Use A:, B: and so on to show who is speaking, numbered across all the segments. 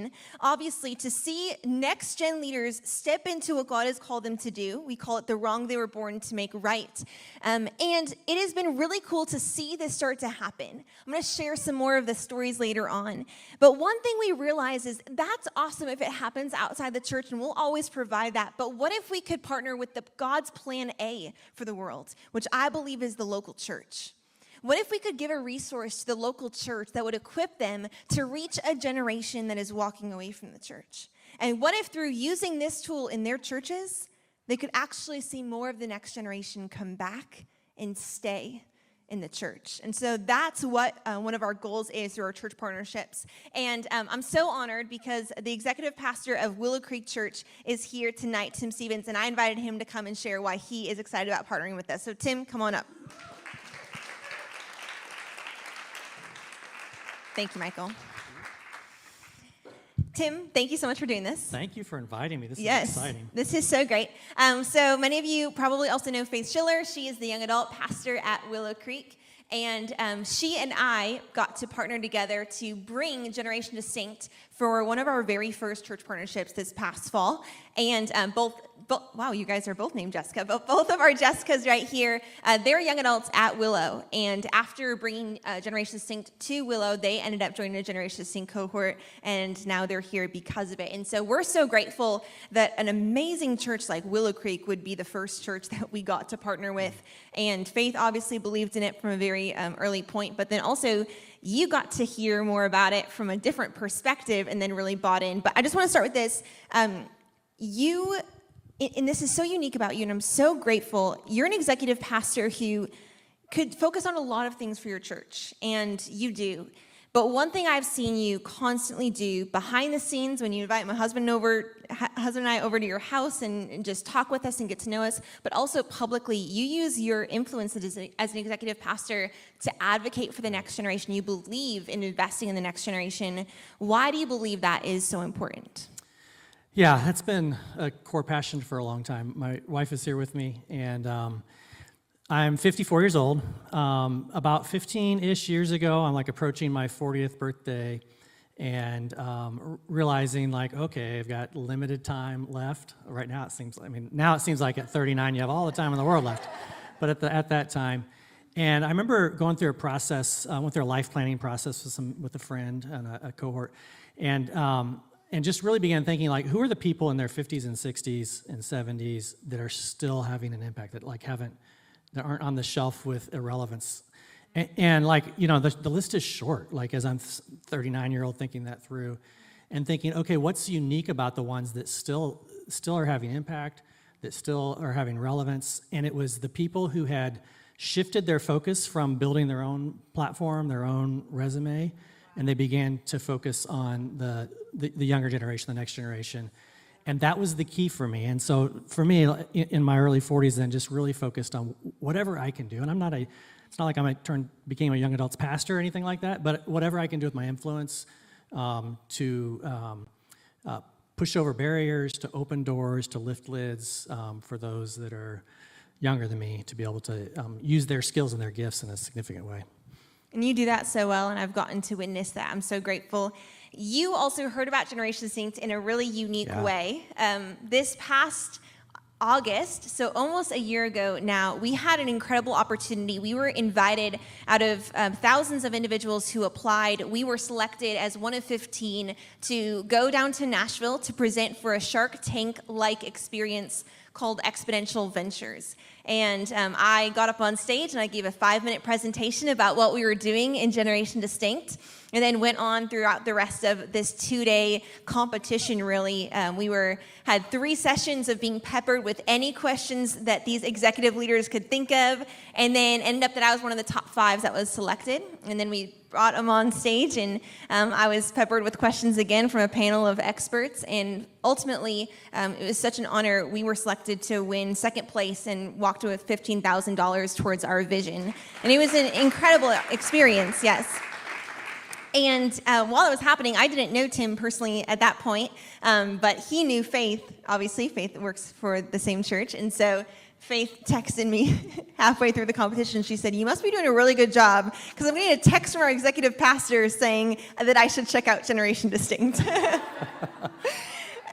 A: generation, obviously, to see next-gen leaders step into what God has called them to do. We call it the wrong they were born to make right. And it has been really cool to see this start to happen. I'm going to share some more of the stories later on. But one thing we realize is that's awesome if it happens outside the church, and we'll always provide that. But what if we could partner with God's plan A for the world, which I believe is the local church? What if we could give a resource to the local church that would equip them to reach a generation that is walking away from the church? And what if through using this tool in their churches, they could actually see more of the next generation come back and stay in the church? And so that's what one of our goals is through our church partnerships. And I'm so honored because the executive pastor of Willow Creek Church is here tonight, Tim Stevens, and I invited him to come and share why he is excited about partnering with us. So Tim, come on up. Thank you, Michael. Tim, thank you so much for doing this.
B: Thank you for inviting me. This is exciting.
A: This is so great. So many of you probably also know Faith Schiller. She is the young adult pastor at Willow Creek. And she and I got to partner together to bring Generation Distinct for one of our very first church partnerships this past fall. And wow, you guys are both named Jessica, but both of our Jessicas right here, they're young adults at Willow. And after bringing Generation Distinct to Willow, they ended up joining a Generation Distinct cohort, and now they're here because of it. And so we're so grateful that an amazing church like Willow Creek would be the first church that we got to partner with. And Faith obviously believed in it from a very early point, but then also you got to hear more about it from a different perspective and then really bought in. But I just want to start with this. And this is so unique about you, and I'm so grateful. You're an executive pastor who could focus on a lot of things for your church, and you do. But one thing I've seen you constantly do behind the scenes when you invite my husband and I over to your house and just talk with us and get to know us, but also publicly, you use your influence as an executive pastor to advocate for the next generation. You believe in investing in the next generation. Why do you believe that is so important?
B: Yeah, that's been a core passion for a long time. My wife is here with me, and I'm 54 years old. About 15-ish years ago, I'm approaching my 40th birthday, and realizing okay, I've got limited time left. Right now it seems like at 39 you have all the time in the world left, but at that time. And I remember going through a process, went through a life planning process with a friend and a cohort, and just really began thinking, who are the people in their 50s and 60s and 70s that are still having an impact, that that aren't on the shelf with irrelevance. And the list is short, as I'm 39-year-old thinking that through and thinking, okay, what's unique about the ones that still are having impact, that still are having relevance? And it was the people who had shifted their focus from building their own platform, their own resume, and they began to focus on the younger generation, the next generation. And that was the key for me. And so for me, in my early 40s then, just really focused on whatever I can do. And it's not like became a young adults pastor or anything like that, but whatever I can do with my influence to push over barriers, to open doors, to lift lids for those that are younger than me, to be able to use their skills and their gifts in a significant way.
A: And you do that so well, and I've gotten to witness that. I'm so grateful. You also heard about Generation Distinct in a really unique way. This past August, so almost a year ago now, we had an incredible opportunity. We were invited out of thousands of individuals who applied. We were selected as one of 15 to go down to Nashville to present for a Shark Tank-like experience called Exponential Ventures. And I got up on stage and I gave a 5-minute presentation about what we were doing in Generation Distinct, and then went on throughout the rest of this 2-day competition, really. We had 3 sessions of being peppered with any questions that these executive leaders could think of, and then ended up that I was one of the top 5 that was selected. And then we brought them on stage, and I was peppered with questions again from a panel of experts. And ultimately, it was such an honor. We were selected to win 2nd place and walked with $15,000 towards our vision. And it was an incredible experience, yes. And while it was happening, I didn't know Tim personally at that point, but he knew Faith. Obviously, Faith works for the same church. And so Faith texted me halfway through the competition. She said, "You must be doing a really good job because I'm getting a text from our executive pastor saying that I should check out Generation Distinct."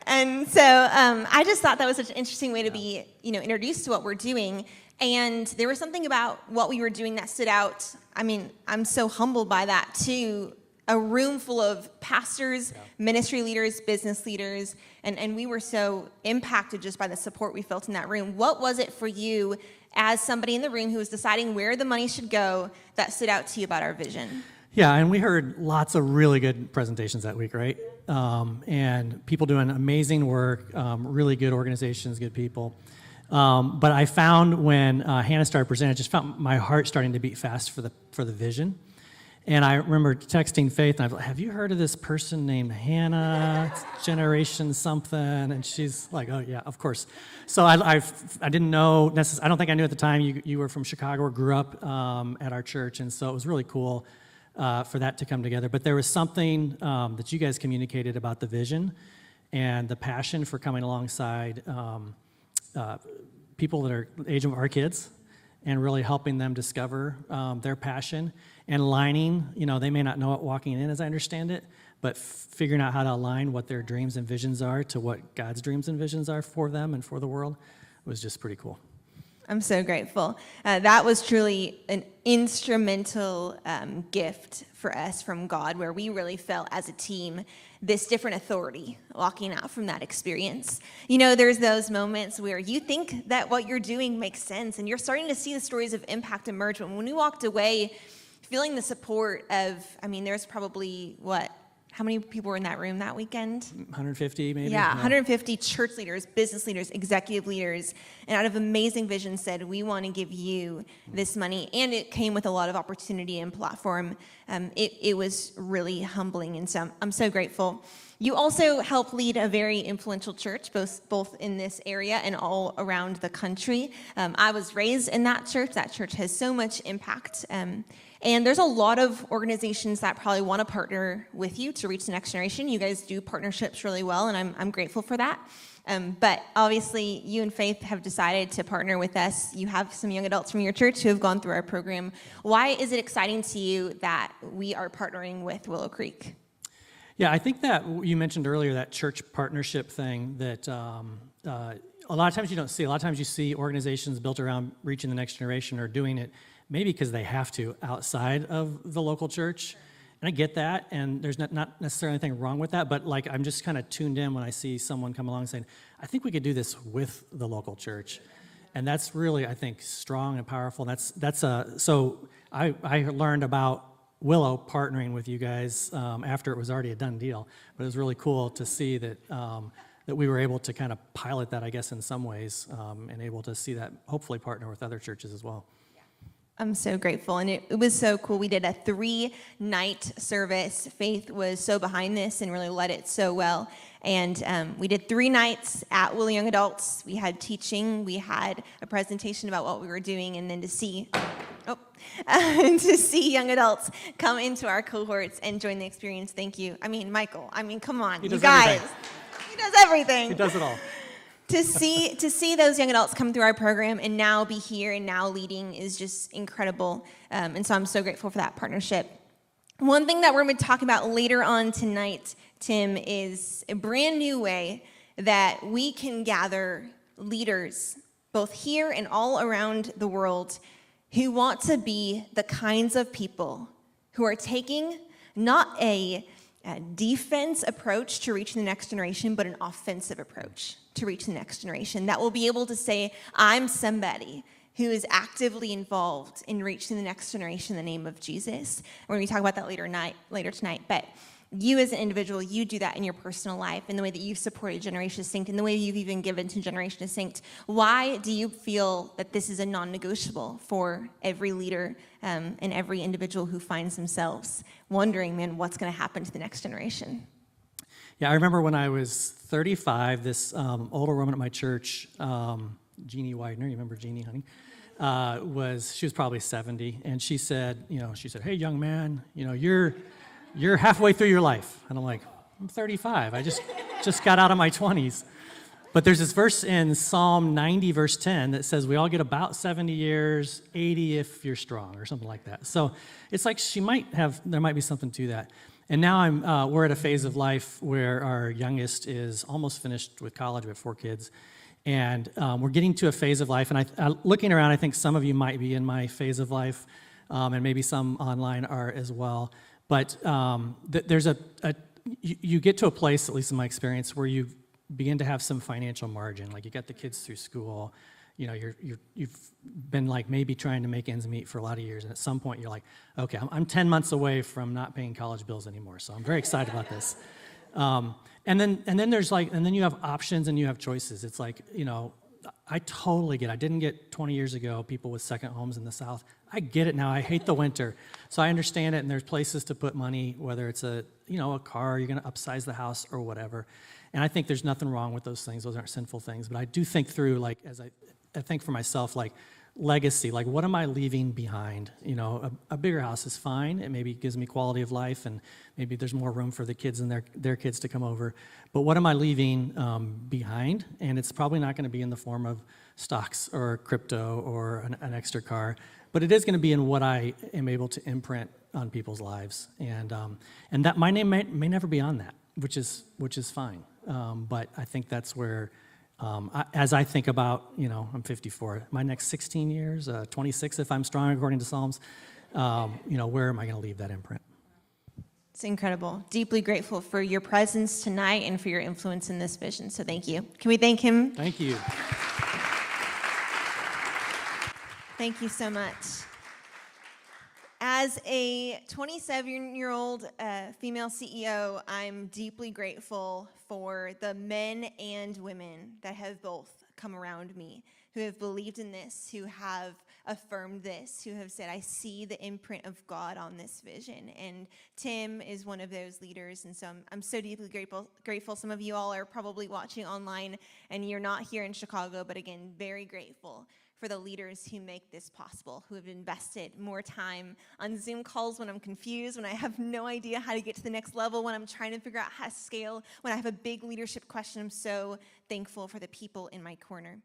A: And so I just thought that was such an interesting way to be, introduced to what we're doing. And there was something about what we were doing that stood out. I mean, I'm so humbled by that too. A room full of pastors, ministry leaders, business leaders, and we were so impacted just by the support we felt in that room. What was it for you as somebody in the room who was deciding where the money should go that stood out to you about our vision?
B: Yeah, and we heard lots of really good presentations that week, right? And people doing amazing work, really good organizations, good people. But I found when Hannah started presenting, I just found my heart starting to beat fast for the vision. And I remember texting Faith, and I was like, "Have you heard of this person named Hannah? It's Generation something?" And she's like, "Oh yeah, of course." So I didn't know necessarily. I don't think I knew at the time you were from Chicago or grew up at our church, and so it was really cool for that to come together. But there was something that you guys communicated about the vision and the passion for coming alongside people that are the age of our kids and really helping them discover their passion and aligning, they may not know it walking in as I understand it, but figuring out how to align what their dreams and visions are to what God's dreams and visions are for them and for the world was just pretty cool.
A: I'm so grateful. That was truly an instrumental gift for us from God, where we really felt as a team this different authority walking out from that experience. There's those moments where you think that what you're doing makes sense, and you're starting to see the stories of impact emerge. But when we walked away feeling the support of, there's probably, how many people were in that room that weekend?
B: 150 maybe?
A: Yeah, 150 church leaders, business leaders, executive leaders, and out of amazing vision said, "We want to give you this money." And it came with a lot of opportunity and platform. It was really humbling, and so I'm so grateful. You also help lead a very influential church, both in this area and all around the country. I was raised in that church. That church has so much impact. And there's a lot of organizations that probably want to partner with you to reach the next generation. You guys do partnerships really well, and I'm grateful for that. But obviously, you and Faith have decided to partner with us. You have some young adults from your church who have gone through our program. Why is it exciting to you that we are partnering with Willow Creek?
B: Yeah, I think that you mentioned earlier, that church partnership thing that a lot of times you don't see. A lot of times you see organizations built around reaching the next generation or doing it maybe because they have to outside of the local church. And I get that, and there's not necessarily anything wrong with that, but I'm just kind of tuned in when I see someone come along saying, "I think we could do this with the local church." And that's really, I think, strong and powerful. So I learned about Willow partnering with you guys after it was already a done deal, but it was really cool to see that that we were able to kind of pilot that, I guess, in some ways, and able to see that hopefully partner with other churches as well.
A: I'm so grateful, and it was so cool. We did a 3-night service. Faith was so behind this and really led it so well. And we did 3 nights at Willow Young Adults. We had teaching, we had a presentation about what we were doing, and then to see young adults come into our cohorts and join the experience. Thank you. Michael, come on, you guys.
B: Everything.
A: He does everything.
B: He does it all.
A: To see those young adults come through our program and now be here and now leading is just incredible. And so I'm so grateful for that partnership. One thing that we're going to talk about later on tonight, Tim, is a brand new way that we can gather leaders, both here and all around the world, who want to be the kinds of people who are taking not a defense approach to reach the next generation, but an offensive approach to reach the next generation that will be able to say, "I'm somebody who is actively involved in reaching the next generation in the name of Jesus." We're going to talk about that later tonight. But you as an individual, you do that in your personal life, in the way that you've supported Generation Distinct, in the way you've even given to Generation Distinct. Why do you feel that this is a non-negotiable for every leader and every individual who finds themselves wondering, man, what's going to happen to the next generation?
B: Yeah, I remember when I was 35, this older woman at my church, Jeannie Widener, you remember Jeannie, honey? She was probably 70, and she said, "Hey, young man, you're halfway through your life." And I'm like, "I'm 35. I just got out of my 20s." But there's this verse in Psalm 90, verse 10, that says we all get about 70 years, 80 if you're strong, or something like that. So it's like there might be something to that. And now we're at a phase of life where our youngest is almost finished with college. We have 4 kids. And we're getting to a phase of life. And looking around, I think some of you might be in my phase of life, and maybe some online are as well. But you get to a place, at least in my experience, where you begin to have some financial margin. Like you got the kids through school, you've been like maybe trying to make ends meet for a lot of years, and at some point you're like, okay, I'm 10 months away from not paying college bills anymore, so I'm very excited about this. And then you have options and you have choices. It's like, I totally get it. I didn't get 20 years ago people with second homes in the South. I get it now. I hate the winter. So I understand it, and there's places to put money, whether it's a car, you're going to upsize the house or whatever. And I think there's nothing wrong with those things. Those aren't sinful things. But I do think through, like, as I think for myself, like, legacy, like, what am I leaving behind? A bigger house is fine. It maybe gives me quality of life, and maybe there's more room for the kids and their kids to come over. But what am I leaving behind? And it's probably not going to be in the form of stocks or crypto or an extra car, but it is going to be in what I am able to imprint on people's lives. And that my name may never be on that, which is fine. But I think that's where, as I think about, I'm 54, my next 16 years, 26 if I'm strong according to Psalms, where am I going to leave that imprint?
A: It's incredible. Deeply grateful for your presence tonight and for your influence in this vision. So thank you. Can we thank him?
B: Thank you.
A: Thank you so much. As a 27-year-old female CEO, I'm deeply grateful for the men and women that have both come around me, who have believed in this, who have affirmed this, who have said, I see the imprint of God on this vision. And Tim is one of those leaders, and so I'm so deeply grateful. Some of you all are probably watching online, and you're not here in Chicago, but again, very grateful for the leaders who make this possible, who have invested more time on Zoom calls when I'm confused, when I have no idea how to get to the next level, when I'm trying to figure out how to scale, when I have a big leadership question. I'm so thankful for the people in my corner.